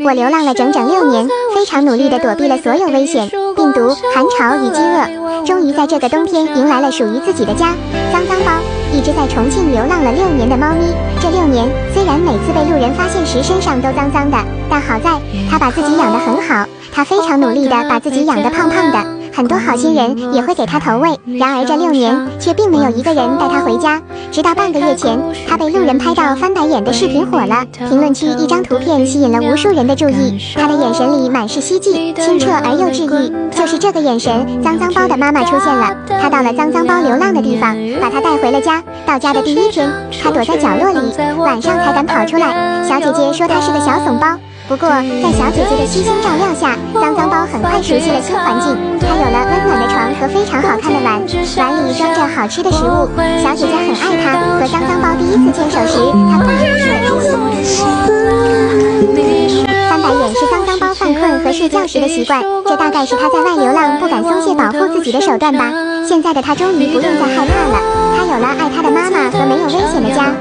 我流浪了整整6年，非常努力地躲避了所有危险、病毒、寒潮与饥饿，终于在这个冬天迎来了属于自己的家。脏脏包，一只在重庆流浪了6年的猫咪。这6年，虽然每次被路人发现时身上都脏脏的，但好在它把自己养得很好，它非常努力地把自己养得胖胖的。很多好心人也会给他投喂，然而这6年却并没有一个人带他回家。直到半个月前，他被路人拍到翻白眼的视频火了，评论区一张图片吸引了无数人的注意。他的眼神里满是希冀，清澈而又治愈。就是这个眼神，脏脏包的妈妈出现了。她到了脏脏包流浪的地方，把他带回了家。到家的第1天，他躲在角落里，晚上才敢跑出来。小姐姐说他是个小怂包。不过，在小姐姐的悉心照料下，脏脏包很快熟悉了新环境。它有了温暖的床和非常好看的碗，碗里装着好吃的食物。小姐姐很爱它。和脏脏包第1次牵手时，它不只是翻白眼是脏脏包犯困和睡觉时的习惯，这大概是它在外流浪不敢松懈保护自己的手段吧。现在的它终于不用再害怕了，它有了爱它的妈妈和没有危险的家。